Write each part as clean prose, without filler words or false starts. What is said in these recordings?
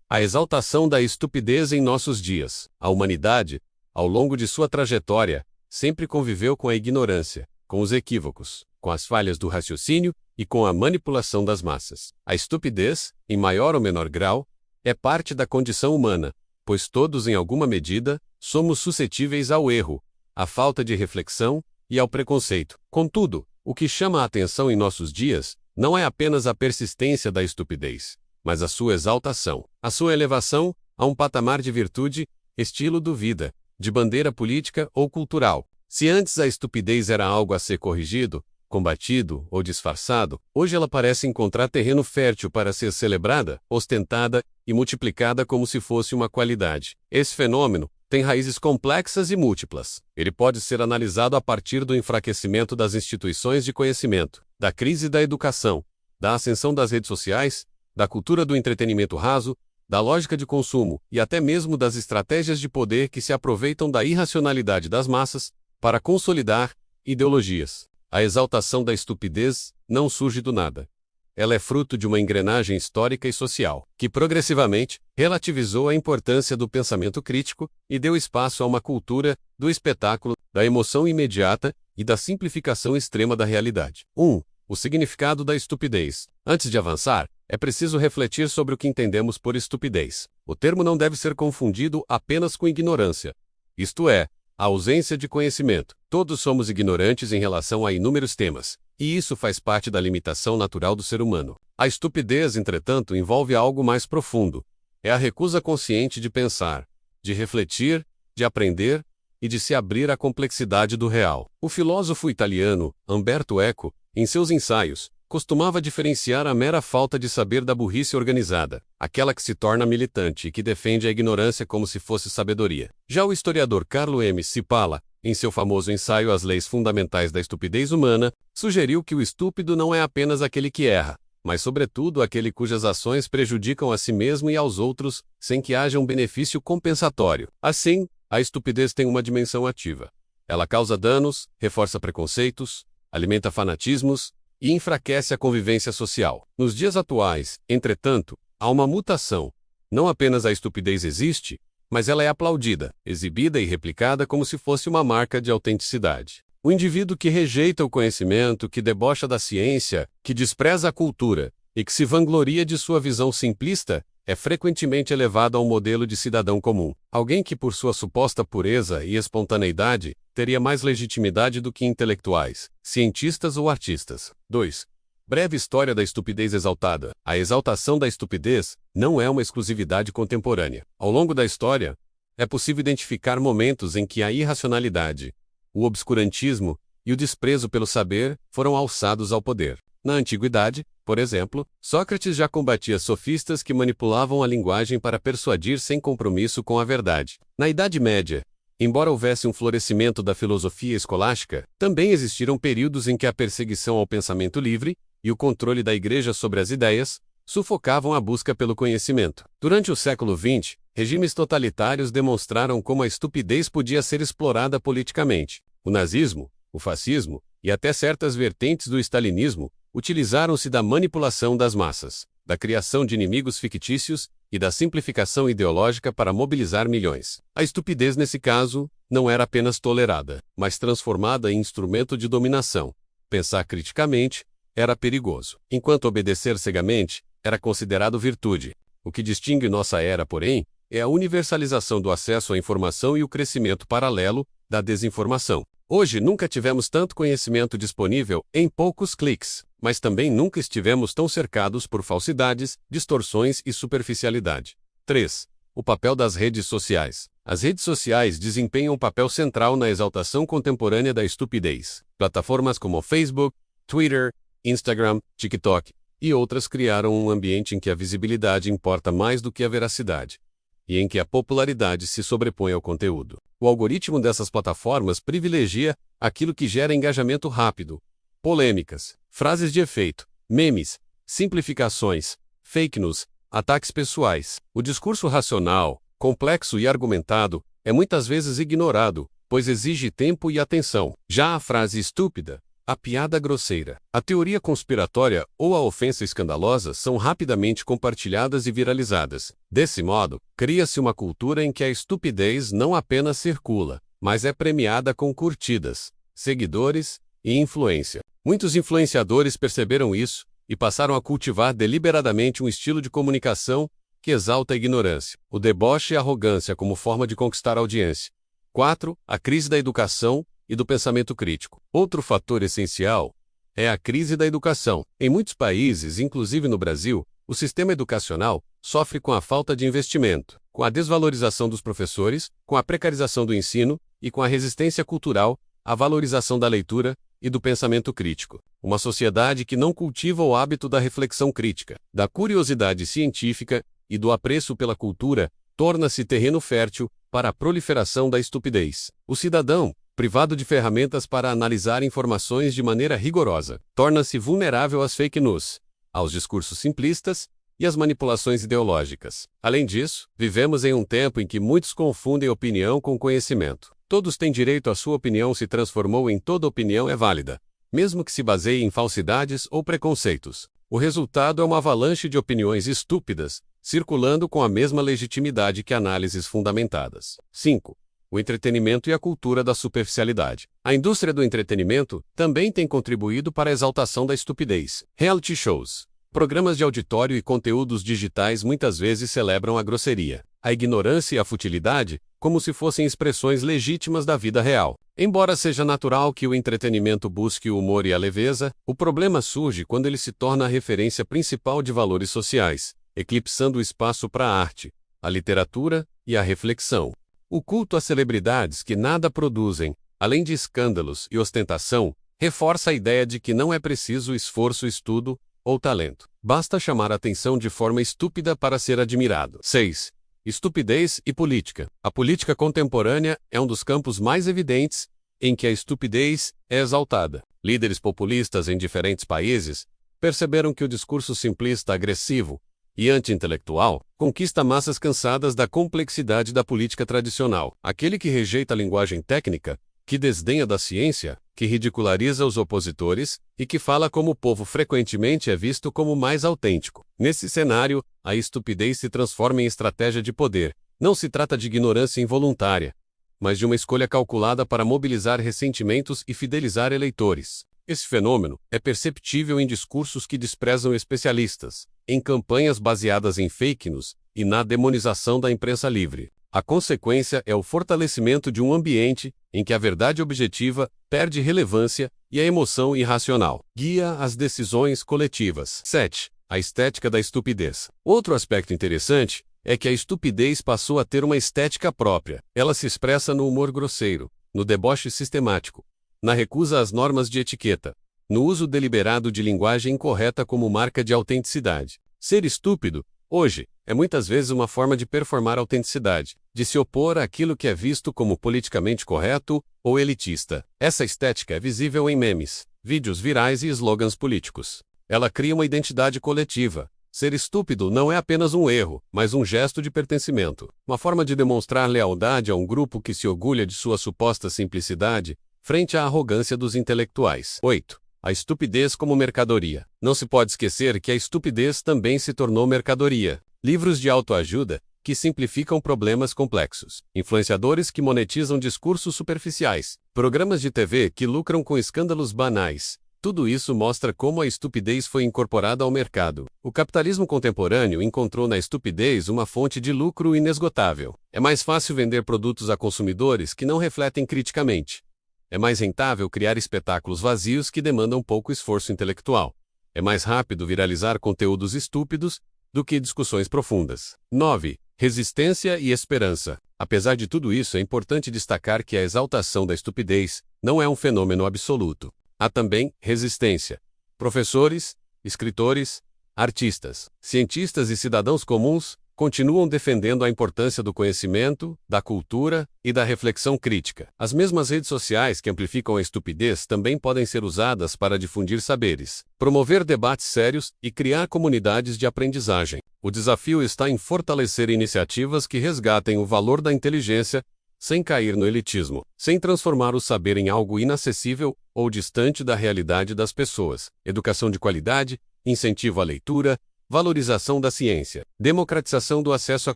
A exaltação da estupidez em nossos dias. A humanidade, ao longo de sua trajetória, sempre conviveu com a ignorância, com os equívocos, com as falhas do raciocínio e com a manipulação das massas. A estupidez, em maior ou menor grau, é parte da condição humana, pois todos, em alguma medida, somos suscetíveis ao erro, à falta de reflexão e ao preconceito. Contudo, o que chama a atenção em nossos dias não é apenas a persistência da estupidez, mas a sua exaltação, a sua elevação a um patamar de virtude, estilo de vida, de bandeira política ou cultural. Se antes a estupidez era algo a ser corrigido, combatido ou disfarçado, hoje ela parece encontrar terreno fértil para ser celebrada, ostentada e multiplicada como se fosse uma qualidade. Esse fenômeno tem raízes complexas e múltiplas. Ele pode ser analisado a partir do enfraquecimento das instituições de conhecimento, da crise da educação, da ascensão das redes sociais, da cultura do entretenimento raso, da lógica de consumo e até mesmo das estratégias de poder que se aproveitam da irracionalidade das massas para consolidar ideologias. A exaltação da estupidez não surge do nada. Ela é fruto de uma engrenagem histórica e social, que progressivamente relativizou a importância do pensamento crítico e deu espaço a uma cultura do espetáculo, da emoção imediata e da simplificação extrema da realidade. 1. O significado da estupidez. Antes de avançar, é preciso refletir sobre o que entendemos por estupidez. O termo não deve ser confundido apenas com ignorância, isto é, a ausência de conhecimento. Todos somos ignorantes em relação a inúmeros temas, e isso faz parte da limitação natural do ser humano. A estupidez, entretanto, envolve algo mais profundo. É a recusa consciente de pensar, de refletir, de aprender e de se abrir à complexidade do real. O filósofo italiano Umberto Eco, em seus ensaios, costumava diferenciar a mera falta de saber da burrice organizada, aquela que se torna militante e que defende a ignorância como se fosse sabedoria. Já o historiador Carlo M. Cipala, em seu famoso ensaio As Leis Fundamentais da Estupidez Humana, sugeriu que o estúpido não é apenas aquele que erra, mas sobretudo aquele cujas ações prejudicam a si mesmo e aos outros, sem que haja um benefício compensatório. Assim, a estupidez tem uma dimensão ativa. Ela causa danos, reforça preconceitos, alimenta fanatismos e enfraquece a convivência social. Nos dias atuais, entretanto, há uma mutação. Não apenas a estupidez existe, mas ela é aplaudida, exibida e replicada como se fosse uma marca de autenticidade. O indivíduo que rejeita o conhecimento, que debocha da ciência, que despreza a cultura e que se vangloria de sua visão simplista, é frequentemente elevado a um modelo de cidadão comum. Alguém que, por sua suposta pureza e espontaneidade, teria mais legitimidade do que intelectuais, cientistas ou artistas. 2. Breve história da estupidez exaltada. A exaltação da estupidez não é uma exclusividade contemporânea. Ao longo da história, é possível identificar momentos em que a irracionalidade, o obscurantismo e o desprezo pelo saber foram alçados ao poder. Na antiguidade, por exemplo, Sócrates já combatia sofistas que manipulavam a linguagem para persuadir sem compromisso com a verdade. Na Idade Média, embora houvesse um florescimento da filosofia escolástica, também existiram períodos em que a perseguição ao pensamento livre e o controle da Igreja sobre as ideias sufocavam a busca pelo conhecimento. Durante o século XX, regimes totalitários demonstraram como a estupidez podia ser explorada politicamente. O nazismo, o fascismo e até certas vertentes do stalinismo utilizaram-se da manipulação das massas, da criação de inimigos fictícios e da simplificação ideológica para mobilizar milhões. A estupidez, nesse caso, não era apenas tolerada, mas transformada em instrumento de dominação. Pensar criticamente era perigoso, enquanto obedecer cegamente era considerado virtude. O que distingue nossa era, porém, é a universalização do acesso à informação e o crescimento paralelo da desinformação. Hoje nunca tivemos tanto conhecimento disponível em poucos cliques, mas também nunca estivemos tão cercados por falsidades, distorções e superficialidade. 3. O papel das redes sociais. As redes sociais desempenham um papel central na exaltação contemporânea da estupidez. Plataformas como Facebook, Twitter, Instagram, TikTok e outras criaram um ambiente em que a visibilidade importa mais do que a veracidade, e em que a popularidade se sobrepõe ao conteúdo. O algoritmo dessas plataformas privilegia aquilo que gera engajamento rápido, polêmicas, frases de efeito, memes, simplificações, fake news, ataques pessoais. O discurso racional, complexo e argumentado, é muitas vezes ignorado, pois exige tempo e atenção. Já a frase estúpida, A piada grosseira. A teoria conspiratória ou a ofensa escandalosa são rapidamente compartilhadas e viralizadas. Desse modo, cria-se uma cultura em que a estupidez não apenas circula, mas é premiada com curtidas, seguidores e influência. Muitos influenciadores perceberam isso e passaram a cultivar deliberadamente um estilo de comunicação que exalta a ignorância, o deboche e a arrogância como forma de conquistar audiência. 4. A crise da educação e do pensamento crítico. Outro fator essencial é a crise da educação. Em muitos países, inclusive no Brasil, o sistema educacional sofre com a falta de investimento, com a desvalorização dos professores, com a precarização do ensino e com a resistência cultural à valorização da leitura e do pensamento crítico. Uma sociedade que não cultiva o hábito da reflexão crítica, da curiosidade científica e do apreço pela cultura, torna-se terreno fértil para a proliferação da estupidez. O cidadão, privado de ferramentas para analisar informações de maneira rigorosa, torna-se vulnerável às fake news, aos discursos simplistas e às manipulações ideológicas. Além disso, vivemos em um tempo em que muitos confundem opinião com conhecimento. Todos têm direito à sua opinião se transformou em toda opinião é válida, mesmo que se baseie em falsidades ou preconceitos. O resultado é uma avalanche de opiniões estúpidas, circulando com a mesma legitimidade que análises fundamentadas. 5. O entretenimento e a cultura da superficialidade. A indústria do entretenimento também tem contribuído para a exaltação da estupidez. Reality shows, programas de auditório e conteúdos digitais muitas vezes celebram a grosseria, a ignorância e a futilidade como se fossem expressões legítimas da vida real. Embora seja natural que o entretenimento busque o humor e a leveza, o problema surge quando ele se torna a referência principal de valores sociais, eclipsando o espaço para a arte, a literatura e a reflexão. O culto às celebridades que nada produzem, além de escândalos e ostentação, reforça a ideia de que não é preciso esforço, estudo ou talento. Basta chamar a atenção de forma estúpida para ser admirado. 6. Estupidez e política. A política contemporânea é um dos campos mais evidentes em que a estupidez é exaltada. Líderes populistas em diferentes países perceberam que o discurso simplista, agressivo e anti-intelectual conquista massas cansadas da complexidade da política tradicional. Aquele que rejeita a linguagem técnica, que desdenha da ciência, que ridiculariza os opositores e que fala como o povo frequentemente é visto como mais autêntico. Nesse cenário, a estupidez se transforma em estratégia de poder. Não se trata de ignorância involuntária, mas de uma escolha calculada para mobilizar ressentimentos e fidelizar eleitores. Esse fenômeno é perceptível em discursos que desprezam especialistas, em campanhas baseadas em fake news e na demonização da imprensa livre. A consequência é o fortalecimento de um ambiente em que a verdade objetiva perde relevância e a emoção irracional guia as decisões coletivas. 7. A estética da estupidez. Outro aspecto interessante é que a estupidez passou a ter uma estética própria. Ela se expressa no humor grosseiro, no deboche sistemático, na recusa às normas de etiqueta, no uso deliberado de linguagem incorreta como marca de autenticidade. Ser estúpido, hoje, é muitas vezes uma forma de performar autenticidade, de se opor àquilo que é visto como politicamente correto ou elitista. Essa estética é visível em memes, vídeos virais e slogans políticos. Ela cria uma identidade coletiva. Ser estúpido não é apenas um erro, mas um gesto de pertencimento, uma forma de demonstrar lealdade a um grupo que se orgulha de sua suposta simplicidade frente à arrogância dos intelectuais. 8. A estupidez como mercadoria. Não se pode esquecer que a estupidez também se tornou mercadoria. Livros de autoajuda que simplificam problemas complexos, influenciadores que monetizam discursos superficiais, programas de TV que lucram com escândalos banais. Tudo isso mostra como a estupidez foi incorporada ao mercado. O capitalismo contemporâneo encontrou na estupidez uma fonte de lucro inesgotável. É mais fácil vender produtos a consumidores que não refletem criticamente. É mais rentável criar espetáculos vazios que demandam pouco esforço intelectual. É mais rápido viralizar conteúdos estúpidos do que discussões profundas. 9. Resistência e esperança. Apesar de tudo isso, é importante destacar que a exaltação da estupidez não é um fenômeno absoluto. Há também resistência. Professores, escritores, artistas, cientistas e cidadãos comuns continuam defendendo a importância do conhecimento, da cultura e da reflexão crítica. As mesmas redes sociais que amplificam a estupidez também podem ser usadas para difundir saberes, promover debates sérios e criar comunidades de aprendizagem. O desafio está em fortalecer iniciativas que resgatem o valor da inteligência sem cair no elitismo, sem transformar o saber em algo inacessível ou distante da realidade das pessoas. Educação de qualidade, incentivo à leitura, valorização da ciência, democratização do acesso à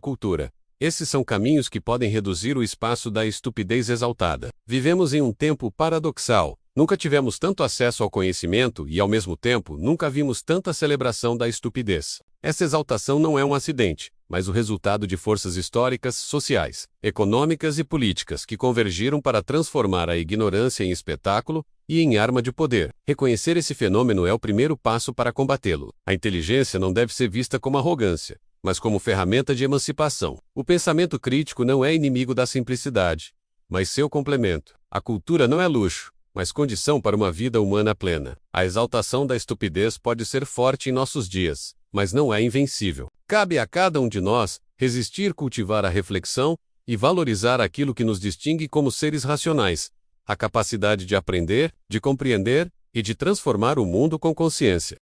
cultura. Esses são caminhos que podem reduzir o espaço da estupidez exaltada. Vivemos em um tempo paradoxal. Nunca tivemos tanto acesso ao conhecimento e, ao mesmo tempo, nunca vimos tanta celebração da estupidez. Essa exaltação não é um acidente, mas o resultado de forças históricas, sociais, econômicas e políticas que convergiram para transformar a ignorância em espetáculo e em arma de poder. Reconhecer esse fenômeno é o primeiro passo para combatê-lo. A inteligência não deve ser vista como arrogância, mas como ferramenta de emancipação. O pensamento crítico não é inimigo da simplicidade, mas seu complemento. A cultura não é luxo, mas condição para uma vida humana plena. A exaltação da estupidez pode ser forte em nossos dias, mas não é invencível. Cabe a cada um de nós resistir, cultivar a reflexão e valorizar aquilo que nos distingue como seres racionais, a capacidade de aprender, de compreender e de transformar o mundo com consciência.